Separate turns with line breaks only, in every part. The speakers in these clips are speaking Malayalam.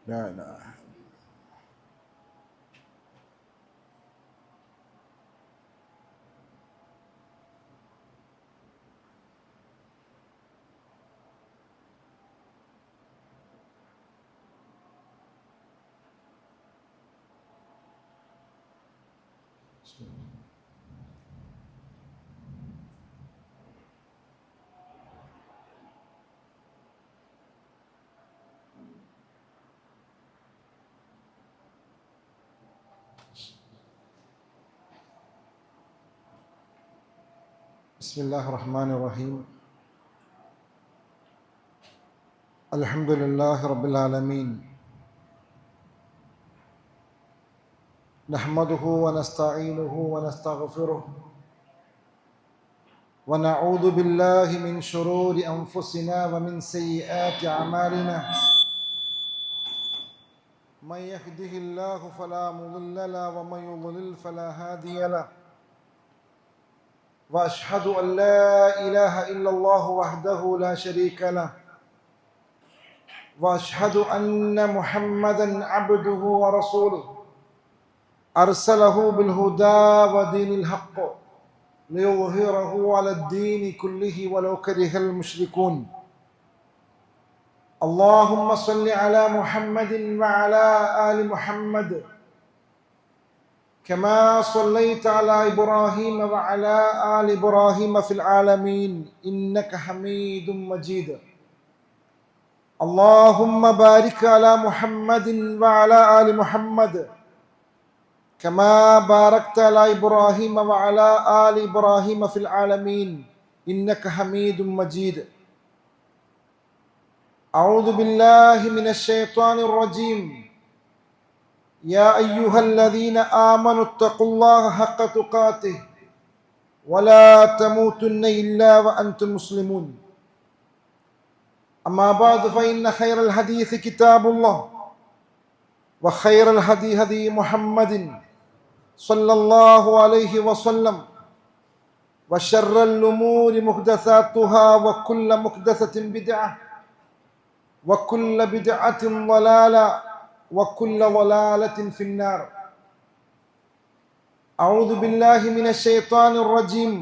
لا إله. بسم الله الرحمن الرحيم. الحمد لله رب العالمين، نحمده ونستعينه ونستغفره ونعوذ بالله من شرور أنفسنا ومن سيئات أعمالنا. من يهده الله فلا مضل له ومن يضلل فلا هادي له، وأشهد أن لا إله إلا الله وحده لا شريك له، وأشهد أن محمدا عبده ورسوله أرسله بالهدى ودين الحق ليظهره على الدين كله ولو كره المشركون. اللهم صل على محمد وعلى آل محمد كما صليت على إبراهيم وعلى آل إبراهيم في العالمين إنك حميد مجيد. اللهم بارك على محمد وعلى آل محمد كما باركت على إبراهيم وعلى آل إبراهيم في العالمين إنك حميد مجيد. أعوذ بالله من الشيطان الرجيم. يا أيها الذين آمنوا اتقوا الله حق تقاته ولا تموتن إلا وأنتم مسلمون. أما بعد فإن خير الحديث كتاب الله، وخير الهدي هدي محمد صلى الله عليه وسلم، وشر الأمور محدثاتها وكل محدثة بدعة وكل بدعة ضلالة وكل ضلالة في النار. أعوذ بالله من الشيطان الرجيم.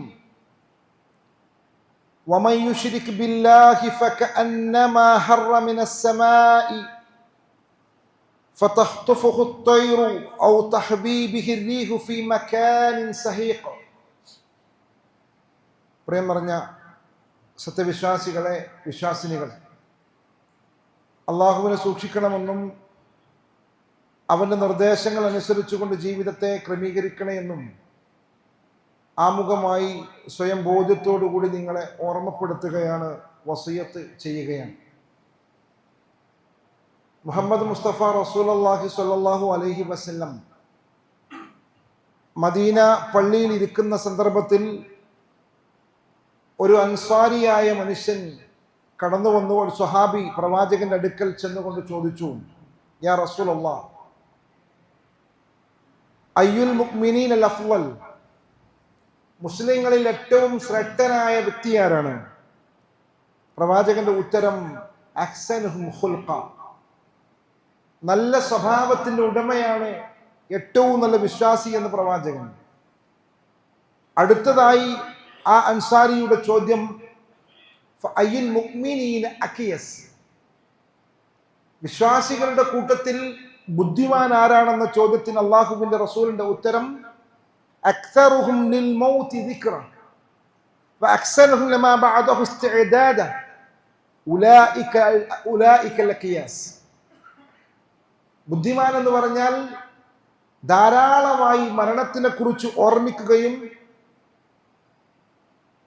ومن يشرك بالله فكأنما خر من السماء فتخطفه الطير أو تهوي به الريح في مكان سحيق. പ്രിയം പറഞ്ഞ സത്യവിശ്വാസികളെ, വിശ്വാസിനികളെ, അള്ളാഹുവിനെ സൂക്ഷിക്കണമെന്നും അവൻ്റെ നിർദ്ദേശങ്ങൾ അനുസരിച്ചുകൊണ്ട് ജീവിതത്തെ ക്രമീകരിക്കണമെന്നും ആമുഖമായി സ്വയം ബോധ്യത്തോടുകൂടി നിങ്ങളെ ഓർമ്മപ്പെടുത്തുകയാണ്, വസിയത്ത് ചെയ്യുകയാണ്. മുഹമ്മദ് മുസ്തഫ റസൂലുള്ളാഹി സ്വല്ലല്ലാഹു അലൈഹി വസല്ലം മദീന പള്ളിയിൽ ഇരിക്കുന്ന സന്ദർഭത്തിൽ ഒരു അൻസാരിയായ മനുഷ്യൻ കടന്നു വന്നു. ഒരു സ്വഹാബി പ്രവാചകന്റെ അടുക്കൽ ചെന്നുകൊണ്ട് ചോദിച്ചു, യാ റസൂലല്ലാഹ്, അയ്യുൽ മുഅ്മിനീന അഫ്ളൽ, മുസ്ലിങ്ങളിൽ ഏറ്റവും ശ്രേഷ്ഠനായ വ്യക്തി ആരാണ്? പ്രവാചകന്റെ ഉത്തരം, അഹ്സനുഹും ഖുൽഖ, നല്ല സ്വഭാവത്തിന്റെ ഉടമയാണ് ഏറ്റവും നല്ല വിശ്വാസി എന്ന് പ്രവാചകൻ. അടുത്തതായി ആ അൻസാരിയുടെ ചോദ്യം, അയ്യുൽ മുഅ്മിനീന അഖിയസ്, വിശ്വാസികളുടെ കൂട്ടത്തിൽ ബുദ്ധിമാൻ ആരാണെന്ന ചോദ്യത്തിന് അല്ലാഹുവിന്റെ റസൂലിന്റെ ഉത്തരം, അക്സറുഹും ലിൽ മൗതി ദിക്റ വഅക്സറുഹും ലമാ ബഅദഹു ഇസ്തിഅദാദ ഉലൈക അൽഖിയാസ്. ബുദ്ധിമാൻ എന്ന് പറഞ്ഞാൽ ധാരാളമായി മരണത്തിനെ കുറിച്ച് ഓർമ്മിക്കുകയും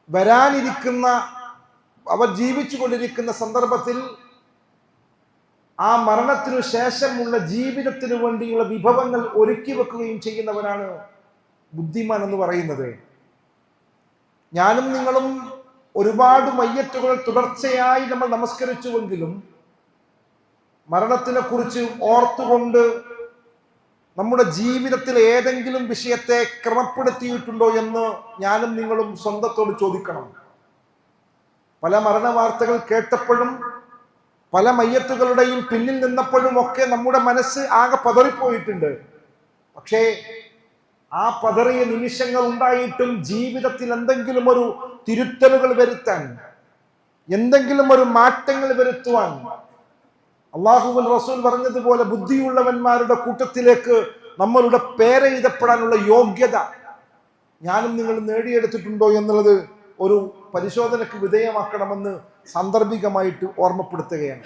വരാനിരിക്കുന്ന, അവർ ജീവിച്ചു കൊണ്ടിരിക്കുന്ന സന്ദർഭത്തിൽ ആ മരണത്തിനു ശേഷമുള്ള ജീവിതത്തിനു വേണ്ടിയുള്ള വിഭവങ്ങൾ ഒരുക്കി വെക്കുകയും ചെയ്യുന്നവനാണ് ബുദ്ധിമാൻ എന്ന് പറയുന്നത്. ഞാനും നിങ്ങളും ഒരുപാട് മയ്യത്തുകൾ തുടർച്ചയായി നമ്മൾ നമസ്കരിച്ചുവെങ്കിലും മരണത്തിനെ കുറിച്ച് ഓർത്തുകൊണ്ട് നമ്മുടെ ജീവിതത്തിൽ ഏതെങ്കിലും വിഷയത്തെ ക്രമപ്പെടുത്തിയിട്ടുണ്ടോ എന്ന് ഞാനും നിങ്ങളും സ്വന്തത്തോട് ചോദിക്കണം. പല മരണ വാർത്തകൾ കേട്ടപ്പോഴും പല മയ്യത്തുകളുടെയും പിന്നിൽ നിന്നപ്പോഴും ഒക്കെ നമ്മുടെ മനസ്സ് ആകെ പതറിപ്പോയിട്ടുണ്ട്. പക്ഷേ ആ പതറിയ നിമിഷങ്ങൾ ഉണ്ടായിട്ടും ജീവിതത്തിൽ എന്തെങ്കിലും ഒരു തിരുത്തലുകൾ വരുത്താൻ, എന്തെങ്കിലും ഒരു മാറ്റങ്ങൾ വരുത്തുവാൻ അള്ളാഹുവിൻ റസൂൽ പറഞ്ഞതുപോലെ ബുദ്ധിയുള്ളവന്മാരുടെ കൂട്ടത്തിലേക്ക് നമ്മളുടെ പേരെഴുതപ്പെടാനുള്ള യോഗ്യത ഞാനും നിങ്ങൾ നേടിയെടുത്തിട്ടുണ്ടോ എന്നുള്ളത് ഒരു പരിശോധനയ്ക്ക് വിധേയമാക്കണമെന്ന് സാന്ദർഭികമായിട്ട് ഓർമ്മപ്പെടുത്തുകയാണ്.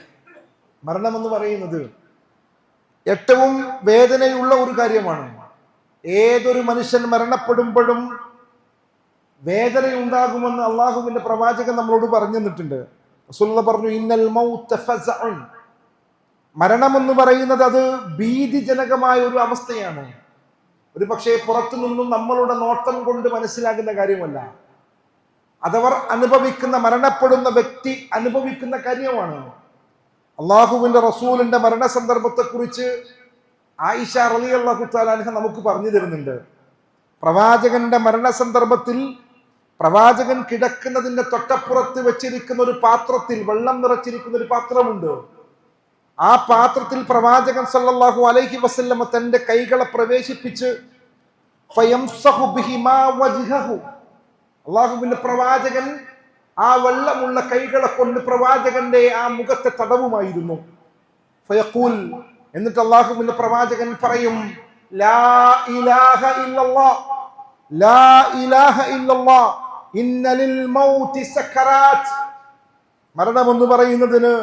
മരണമെന്ന് പറയുന്നത് ഏറ്റവും വേദനയുള്ള ഒരു കാര്യമാണ്. ഏതൊരു മനുഷ്യൻ മരണപ്പെടുമ്പോഴും വേദനയുണ്ടാകുമെന്ന് അള്ളാഹുവിന്റെ പ്രവാചകൻ നമ്മളോട് പറഞ്ഞു തന്നിട്ടുണ്ട്. റസൂലുള്ളാഹി പറഞ്ഞു, ഇന്നൽ മൗത ഫസഉൻ. മരണമെന്ന് പറയുന്നത് അത് ഭീതിജനകമായ ഒരു അവസ്ഥയാണ്. ഒരു പക്ഷേ പുറത്തു നിന്നും നമ്മളുടെ നോട്ടം കൊണ്ട് മനസ്സിലാകുന്ന കാര്യമല്ല. അതവർ അനുഭവിക്കുന്ന, മരണപ്പെടുന്ന വ്യക്തി അനുഭവിക്കുന്ന കാര്യമാണ്. അള്ളാഹുവിന്റെ റസൂലിന്റെ മരണ സന്ദർഭത്തെ കുറിച്ച് ആയിഷ റളിയല്ലാഹു തആല അൻഹ നമുക്ക് പറഞ്ഞു തരുന്നുണ്ട്. പ്രവാചകന്റെ മരണ സന്ദർഭത്തിൽ പ്രവാചകൻ കിടക്കുന്നതിന്റെ തൊട്ടപ്പുറത്ത് വെച്ചിരിക്കുന്ന ഒരു പാത്രത്തിൽ വെള്ളം നിറച്ചിരിക്കുന്ന ഒരു പാത്രമുണ്ട്. ആ പാത്രത്തിൽ പ്രവാചകൻ സല്ലല്ലാഹു അലൈഹി വസല്ലമ തന്റെ കൈകളെ പ്രവേശിപ്പിച്ച് ഫയംസഹു ബിഹിമാ വജ്ഹഹു. അള്ളാഹുവിന്റെ പ്രവാചകൻ ആ വെള്ളമുള്ള കൈകളെ കൊണ്ട് പ്രവാചകന്റെ ആ മുഖത്തെ തടവുമായിരുന്നു. ഫയഖൂൽ, എന്നിട്ട് അള്ളാഹുവിന്റെ പ്രവാചകൻ പറയും, ലാ ഇലാഹ ഇല്ലല്ലാഹ്, ലാ ഇലാഹ ഇല്ലല്ലാഹ്, ഇന്ന ലിൽ മൗതി സക്കറാത്ത്. മരണമെന്ന് പറയുന്നതിന്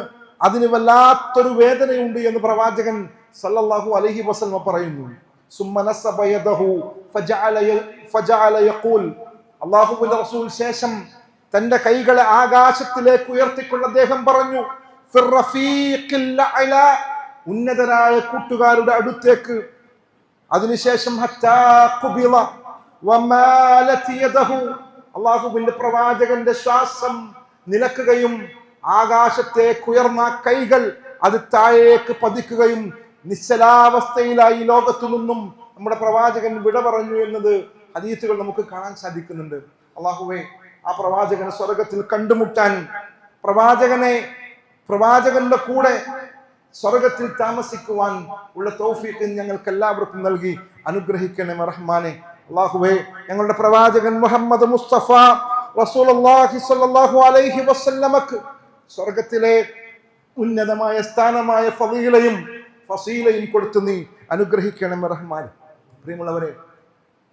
അതിന് വല്ലാത്തൊരു വേദനയുണ്ട് എന്ന് പ്രവാചകൻ സല്ലല്ലാഹു അലൈഹി വസല്ലം പറയുന്നു. സുമ്മ നസബ യദഹു ഫജഅല യഖൂൽ. അല്ലാഹുവിന്റെ റസൂൽ ശേഷം തന്റെ കൈകളെ ആകാശത്തിലേക്ക് ഉയർത്തിക്കൊണ്ട് അദ്ദേഹം പറഞ്ഞു, ഫിർ റഫീഖിൽ അഅ്ലാ, ഉന്നതരായ കൂട്ടുകാരുടെ അടുത്തേക്ക്. അതിനുശേഷം ഹത്താ ഖുബിള വമാലത് യദഹു, അല്ലാഹുവിന്റെ പ്രവാചകന്റെ ശ്വാസം നിലക്കുകയും ആകാശത്തേക്ക് ഉയർന്ന കൈകൾ അത് താഴേക്ക് പതിക്കുകയും നിശ്ചലാവസ്ഥയിലായി ലോകത്തു നിന്നും നമ്മുടെ പ്രവാചകൻ വിട പറഞ്ഞു എന്നത് ഹദീസുകൾ നമുക്ക് കാണാൻ സാധിക്കുന്നുണ്ട്. അല്ലാഹുവേ, ആ പ്രവാചകനെ സ്വർഗത്തിൽ കണ്ടുമുട്ടാൻ, പ്രവാചകന്റെ കൂടെ സ്വർഗത്തിൽ താമസിക്കുവാൻ ഉള്ള തൗഫീഖ് ഞങ്ങൾക്ക് എല്ലാവർക്കും നൽകി അനുഗ്രഹിക്കണമേ റഹ്മാനെ. അല്ലാഹുവേ, ഞങ്ങളുടെ പ്രവാചകൻ മുഹമ്മദ് മുസ്തഫ റസൂലുള്ളാഹി സ്വല്ലല്ലാഹു അലൈഹി വസല്ലമക്ക് സ്വർഗത്തിലെ ഉന്നതമായ സ്ഥാനമായ ഫസീലയും കൊടുത്തു നീ അനുഗ്രഹിക്കണമേ റഹ്മാൻ. പ്രിയമുള്ളവരെ,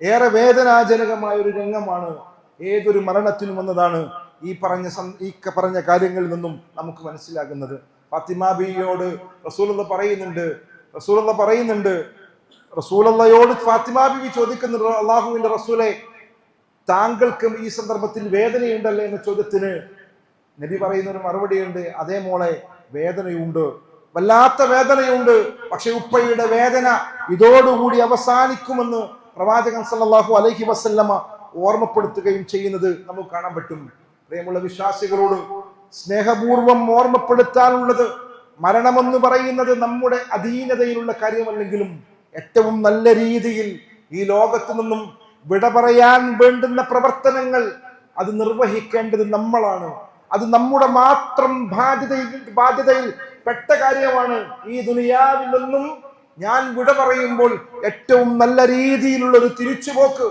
ഏറെ വേദനാജനകമായ ഒരു രംഗമാണ് ഏതൊരു മരണത്തിനും എന്നതാണ് ഈ പറഞ്ഞ കാര്യങ്ങളിൽ നിന്നും നമുക്ക് മനസ്സിലാകുന്നത്. ഫാത്തിമ ബിയോട് റസൂലുള്ളാഹി പറയുന്നുണ്ട്, റസൂലുള്ളാഹിയോട് ഫാത്തിമ ബിവി ചോദിക്കുന്നുണ്ട്, അള്ളാഹുവിന്റെ റസൂലെ, താങ്കൾക്കും ഈ സന്ദർഭത്തിൽ വേദനയുണ്ടല്ലേ എന്ന ചോദ്യത്തിന് നബി പറയുന്ന ഒരു മറുപടിയുണ്ട്, അതേ മോളെ, വേദനയുണ്ട്, വല്ലാത്ത വേദനയുണ്ട്. പക്ഷെ ഉപ്പയുടെ വേദന ഇതോടുകൂടി അവസാനിക്കുമെന്ന് പ്രവാചകൻ സല്ലല്ലാഹു അലൈഹി വസല്ലമ ഓർമ്മപ്പെടുത്തുകയും ചെയ്യുന്നത് നമുക്ക് കാണാൻ പറ്റും. പ്രിയമുള്ള വിശ്വാസികളോട് സ്നേഹപൂർവം ഓർമ്മപ്പെടുത്താനുള്ളത്, മരണമെന്ന് പറയുന്നത് നമ്മുടെ അധീനതയിലുള്ള കാര്യമല്ലെങ്കിലും ഏറ്റവും നല്ല രീതിയിൽ ഈ ലോകത്തു നിന്നും വിട പറയാൻ വേണ്ടുന്ന പ്രവർത്തനങ്ങൾ അത് നിർവഹിക്കേണ്ടത് നമ്മളാണ്. അത് നമ്മുടെ മാത്രം ബാധ്യതയിൽ പെട്ട കാര്യമാണ്. ഈ ദുനിയാവിൽ നിന്നും ഞാൻ വിട പറയുമ്പോൾ ഏറ്റവും നല്ല രീതിയിലുള്ള ഒരു തിരിച്ചുപോക്ക്,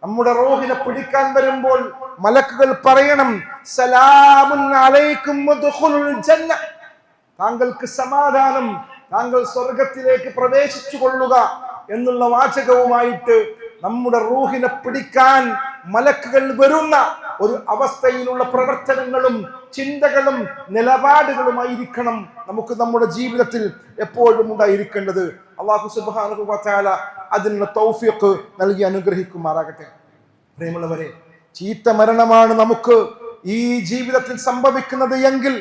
നമ്മുടെ റൂഹിനെ പിടിക്കാൻ വരുമ്പോൾ മലക്കുകൾ പറയണം, സലാമുൻ അലൈക്കും വദ്ഖുലുൽ ജന്ന, താങ്കൾക്ക് സമാധാനം, താങ്കൾ സ്വർഗത്തിലേക്ക് പ്രവേശിച്ചു കൊള്ളുക എന്നുള്ള വാചകവുമായിട്ട് നമ്മുടെ റൂഹിനെ പിടിക്കാൻ മലക്കുകൾ വരുന്ന ഒരു അവസ്ഥയിലുള്ള പ്രവർത്തനങ്ങളും ചിന്തകളും നിലപാടുകളുമായിരിക്കണം നമുക്ക് നമ്മുടെ ജീവിതത്തിൽ എപ്പോഴും ഉണ്ടായിരിക്കേണ്ടത്. അല്ലാഹു സുബ്ഹാനഹു വ തആല അതിനുള്ള തൗഫീഖ് നൽകി അനുഗ്രഹിക്കുമാറാകട്ടെ. പ്രിയമുള്ളവരെ, ചീത്ത മരണമാണ് നമുക്ക് ഈ ജീവിതത്തിൽ സംഭവിക്കുന്നത് എങ്കിൽ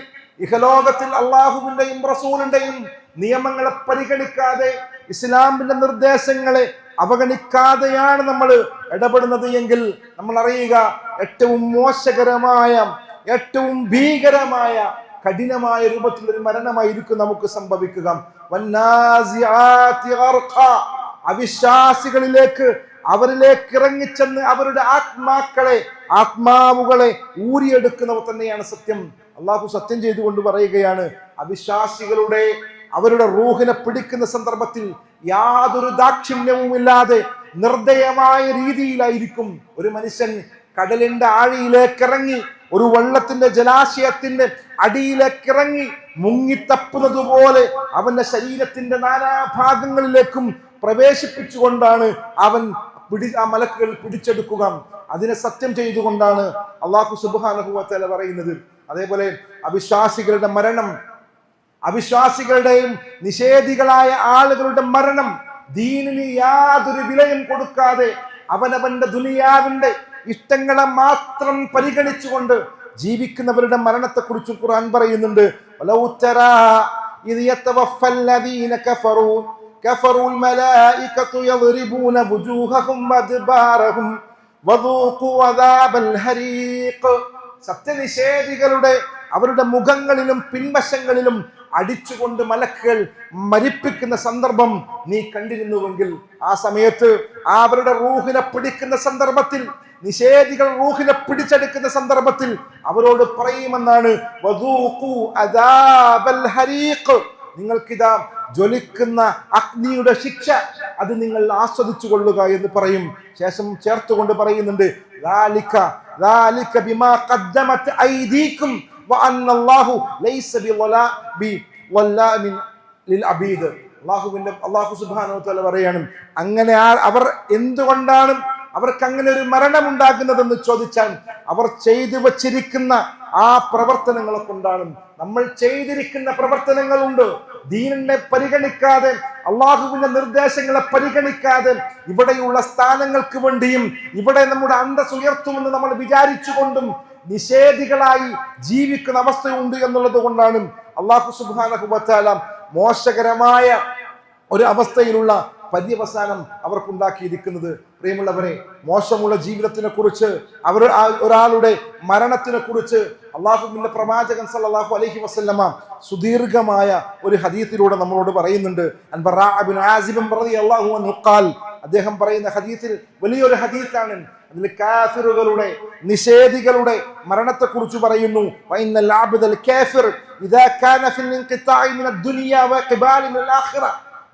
ഇഹലോകത്തിൽ അള്ളാഹുവിന്റെയും റസൂലിന്റെയും നിയമങ്ങളെ പരിഗണിക്കാതെ, ഇസ്ലാമിന്റെ നിർദ്ദേശങ്ങളെ അവഗണിക്കാതെയാണ് നമ്മൾ ഇടപെടുന്നത് എങ്കിൽ നമ്മൾ അറിയുക, ഏറ്റവും മോശകരമായ, ഏറ്റവും ഭീകരമായ, കഠിനമായ രൂപത്തിലൊരു മരണമായിരിക്കും നമുക്ക് സംഭവിക്കുക. അവിശ്വാസികളിലേക്ക് അവരിലേക്ക് ഇറങ്ങിച്ചെന്ന് അവരുടെ ആത്മാവുകളെ ഊരിയെടുക്കുന്നവ തന്നെയാണ് സത്യം. അള്ളാഹു സത്യം ചെയ്തുകൊണ്ട് പറയുകയാണ്, അവിശ്വാസികളുടെ അവരുടെ റൂഹിനെ പിടിക്കുന്ന സന്ദർഭത്തിൽ യാതൊരു ദാക്ഷിണ്യവുമില്ലാതെ നിർദ്ദയമായ രീതിയിലായിരിക്കും ഒരു മനുഷ്യൻ കടലിന്റെ ആഴിയിലേക്ക് ഇറങ്ങി, ഒരു വെള്ളത്തിന്റെ ജലാശയത്തിന്റെ അടിയിലേക്ക് ഇറങ്ങി മുങ്ങിത്തപ്പുന്നത് പോലെ അവന്റെ ശരീരത്തിന്റെ നാനാഭാഗങ്ങളിലേക്കും പ്രവേശിപ്പിച്ചുകൊണ്ടാണ് അവൻ ആ മലക്കുകൾ പിടിച്ചെടുക്കുക. അതിനെ സത്യം ചെയ്തുകൊണ്ടാണ് അല്ലാഹു സുബ്ഹാനഹു വ തആല പറയുന്നത്. അതേപോലെ അവിശ്വാസികളുടെ മരണം, അവിശ്വാസികളുടെയും നിഷേധികളായ ആളുകളുടെ മരണം ദീനിന് യാതൊരു വിലയും കൊടുക്കാതെ അവനവന്റെ ദുനിയാവിന്റെ ഇഷ്ടങ്ങളെ മാത്രം പരിഗണിച്ചുകൊണ്ട് ജീവിക്കുന്നവരുടെ മരണത്തെ കുറിച്ച് ഖുർആൻ പറയുന്നുണ്ട്. വലൗ തറാ ഇദ് യതവഫല്ലദീന കഫറുൽ മലായികതു യദ്രിബൂന വുജൂഹഹും വദ്ബാറഹും വദൂഖു അദാബൽ ഹരീഖ്. സത്യനിഷേധികളുടെ അവരുടെ മുഖങ്ങളിലും പിൻവശങ്ങളിലും അടിച്ചുകൊണ്ട് മലക്കുകൾ മരിപ്പിക്കുന്ന സന്ദർഭം നീ കണ്ടിരുന്നുവെങ്കിൽ, ആ സമയത്ത് അവരുടെ റൂഹിനെ പിടിക്കുന്ന സന്ദർഭത്തിൽ, നിഷേധികൾ റൂഹിനെ പിടിച്ചെടുക്കുന്ന സന്ദർഭത്തിൽ അവരോട് പറയുമെന്നാണ്, വദൂഖു അദാബൽ ഹരീഖ്, നിങ്ങൾക്കിതാ ജ്വലിക്കുന്ന അഗ്നിയുടെ ശിക്ഷ അത് നിങ്ങൾ ആസ്വദിച്ചു കൊള്ളുക എന്ന് പറയും. ശേഷം ചേർത്തുകൊണ്ട് പറയുന്നുണ്ട്, ذلك بما قدمت أيديكم وأن الله ليس بظلام للعبيد. അല്ലാഹു സുബ്ഹാനഹു വ തആല പറയാണ്, അങ്ങനെ അവർ എന്തുകൊണ്ടാണ് അവർക്ക് അങ്ങനെ ഒരു മരണം ഉണ്ടാകുന്നതെന്ന് ചോദിച്ചാൽ അവർ ചെയ്തു വച്ചിരിക്കുന്ന ആ പ്രവർത്തനങ്ങളെ കൊണ്ടാണ്. നമ്മൾ ചെയ്തിരിക്കുന്ന പ്രവർത്തനങ്ങളുണ്ട്, ദീനിനെ പരിഗണിക്കാതെ, അള്ളാഹുവിന്റെ നിർദ്ദേശങ്ങളെ പരിഗണിക്കാതെ, ഇവിടെയുള്ള സ്ഥാനങ്ങൾക്ക് വേണ്ടിയും ഇവിടെ നമ്മുടെ അന്തസ് ഉയർത്തുമെന്ന് നമ്മൾ വിചാരിച്ചുകൊണ്ടും നിഷേധികളായി ജീവിക്കുന്ന അവസ്ഥയുണ്ട് എന്നുള്ളത് കൊണ്ടാണ് അല്ലാഹു സുബ്ഹാനഹു വ തആല മോശകരമായ ഒരു അവസ്ഥയിലുള്ള പര്യവസാനം അവർക്കുണ്ടാക്കിയിരിക്കുന്നത്. പ്രിയമുള്ളവരെ, മോശമുള്ള ജീവിതത്തിനെ കുറിച്ച്, ഒരാളുടെ മരണത്തിനെ കുറിച്ച് അള്ളാഹുവിന്റെ പ്രവാചകൻ സല്ലല്ലാഹു അലൈഹി വസല്ലമ സുദീർഘമായ ഒരു ഹദീസിലൂടെ നമ്മളോട് പറയുന്നുണ്ട്. അൻബറാ ഇബ്നു ആസിബ് റളിയല്ലാഹു അൻഹു ഖാൽ, അദ്ദേഹം പറയുന്ന ഹദീസിൽ വലിയൊരു ഹദീസാണ്. അതിൽ കാഫിറുകളുടെ, നിഷേധികളുടെ മരണത്തെ കുറിച്ച് പറയുന്നു. വഇന്നൽ അബ്ദൽ കാഫിർ ഇദാ കാന ഫിൽ ഇൻഖിതാഇ മിനദ് ദുനിയ വഇഖ്ബാലി മിനൽ ആഖിറ,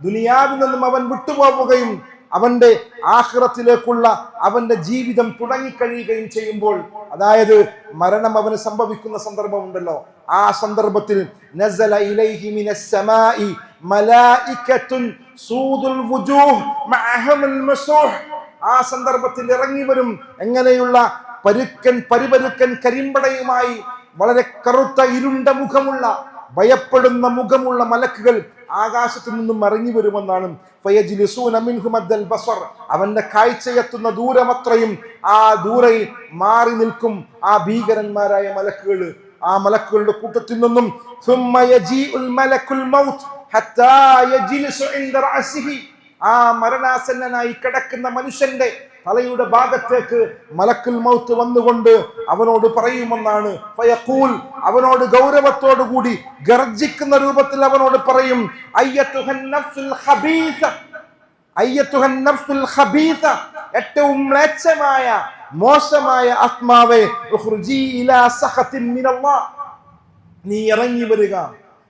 ദുനിയാവിൽ നിന്നും അവൻ വിട്ടുപോവുകയും അവന്റെ ആഖിറത്തിലേക്കുള്ള അവന്റെ ജീവിതം തുടങ്ങിക്കഴിയുകയും ചെയ്യുമ്പോൾ, അതായത് മരണം അവന് സംഭവിക്കുന്ന സന്ദർഭമുണ്ടല്ലോ, ആ സന്ദർഭത്തിൽ നസല ഇലൈഹി മിനസ് സമാഇ മലായികത്തുൻ സൂദുൽ വുജൂഹ് മഅഹമുൽ മസൂഹ്, ആ സന്ദർഭത്തിൽ ഇറങ്ങി വരും എങ്ങനെയുള്ള പരിപരുക്കൻ കരിമ്പടയുമായി വളരെ കറുത്ത ഇരുണ്ട മുഖമുള്ള, ഭയപ്പെടുന്ന മുഖമുള്ള മലക്കുകൾ ആകാശത്തു നിന്നും ഇറങ്ങി വരുമെന്നാണ്. അവന്റെ കാഴ്ചയെത്തുന്ന ദൂരമത്രയും ആ ദൂരെ മാറി നിൽക്കും ആ ഭീകരന്മാരായ മലക്കുകൾ. ആ മലക്കുകളുടെ കൂട്ടത്തിൽ നിന്നും ആ മരണാസന്നനായി കിടക്കുന്ന മനുഷ്യന്റെ തലയുടെ ഭാഗത്തേക്ക് മലക്കുൽ മൗത്ത് വന്നുകൊണ്ട് അവനോട് പറയുമെന്നാണ്. ഫയഖൂൽ, അവനോട് ഗൗരവത്തോടു കൂടി ഗർജിക്കുന്ന രൂപത്തിൽ അവനോട് പറയും, അയ്യത്തുഹൻ നഫ്സുൽ ഖബീസ, അയ്യത്തുഹൻ നഫ്സുൽ ഖബീസ, ഏറ്റവും മ്ലേച്ഛമായ മോശമായ ആത്മാവേ, ഉഖ്റുജി ഇലാ സഖത്തിൻ മിനല്ലാഹ്, നീ ഇറങ്ങി വരിക,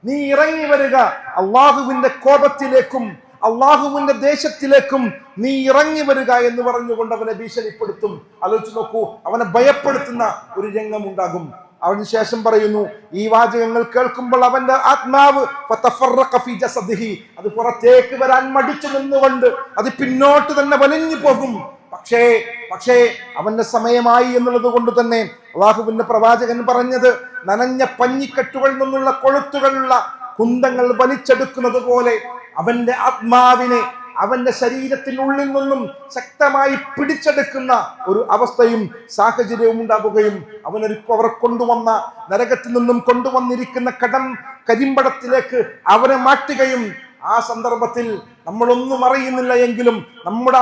നീ ഇറങ്ങി വരിക അല്ലാഹുവിന്റെ കോപത്തിലേക്കും അള്ളാഹുവിന്റെ ദേശത്തിലേക്കും നീ ഇറങ്ങി വരിക എന്ന് പറഞ്ഞുകൊണ്ട് അവനെ ഭീഷണിപ്പെടുത്തും. ആലോചിച്ച് നോക്കൂ, അവനെ ഭയപ്പെടുത്തുന്ന ഒരു രംഗം ഉണ്ടാകും. അതിനുശേഷം പറയുന്നു, ഈ വാചകങ്ങൾ കേൾക്കുമ്പോൾ അവന്റെ ആത്മാവ് അത് പുറത്തേക്ക് വരാൻ മടിച്ചു നിന്നുകൊണ്ട് അത് പിന്നോട്ട് തന്നെ വലിഞ്ഞു പോകും. പക്ഷേ അവന്റെ സമയമായി എന്നുള്ളത് കൊണ്ട് തന്നെ അള്ളാഹുവിന്റെ പ്രവാചകൻ പറഞ്ഞത്, നനഞ്ഞ പഞ്ഞിക്കെട്ടുകളിൽ നിന്നുള്ള കൊളുത്തുകളുള്ള കുന്തങ്ങൾ വലിച്ചെടുക്കുന്നത് പോലെ അവന്റെ ആത്മാവിനെ അവന്റെ ശരീരത്തിനുള്ളിൽ നിന്നും ശക്തമായി പിടിച്ചെടുക്കുന്ന ഒരു അവസ്ഥയും സാഹചര്യവും ഉണ്ടാവുകയും അവർ കൊണ്ടുവന്ന നരകത്തിൽ നിന്നും കൊണ്ടുവന്നിരിക്കുന്ന കരിമ്പടത്തിലേക്ക് അവരെ മാറ്റുകയും, ആ സന്ദർഭത്തിൽ നമ്മളൊന്നും അറിയുന്നില്ല എങ്കിലും,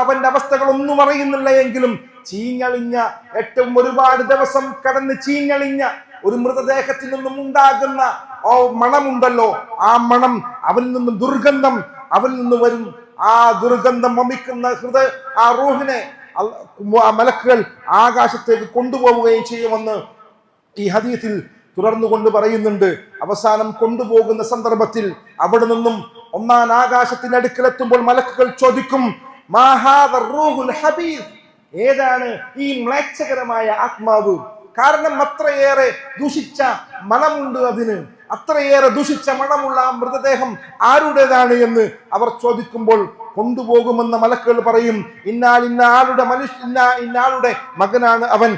അവന്റെ അവസ്ഥകളൊന്നും അറിയുന്നില്ല എങ്കിലും, ചീഞ്ഞളിഞ്ഞ ഏറ്റവും ഒരുപാട് ദിവസം കടന്ന് ചീഞ്ഞളിഞ്ഞ ഒരു മൃതദേഹത്തിൽ നിന്നും ഉണ്ടാകുന്ന മണമുണ്ടല്ലോ, ആ മണം, അവനിൽ നിന്നും ദുർഗന്ധം അവനിൽ നിന്ന് വരും. ആ ദുർഗന്ധം വമിക്കുന്ന ആ റൂഹിനെ മലക്കുകൾ ആകാശത്തേക്ക് കൊണ്ടുപോവുകയും ചെയ്യുമെന്ന് ഈ ഹദീസിൽ തുടർന്നു കൊണ്ട് പറയുന്നുണ്ട്. അവസാനം കൊണ്ടുപോകുന്ന സന്ദർഭത്തിൽ അവിടെ നിന്നും ഒന്നാം ആകാശത്തിന്റെ അടുക്കലെത്തുമ്പോൾ മലക്കുകൾ ചോദിക്കും, ഏതാണ് ഈ മ്ലേച്ഛകരമായ ആത്മാവ്? കാരണം അത്രയേറെ ദുഷിച്ച മണമുണ്ട് അതിന്, അത്രയേറെ ദുഷിച്ച മണമുള്ള ആ മൃതദേഹം ആരുടേതാണ് എന്ന് അവർ ചോദിക്കുമ്പോൾ കൊണ്ടുപോകുമെന്ന മലക്കുകൾ പറയും, ഇന്നാളുടെ മകനാണ് അവൻ.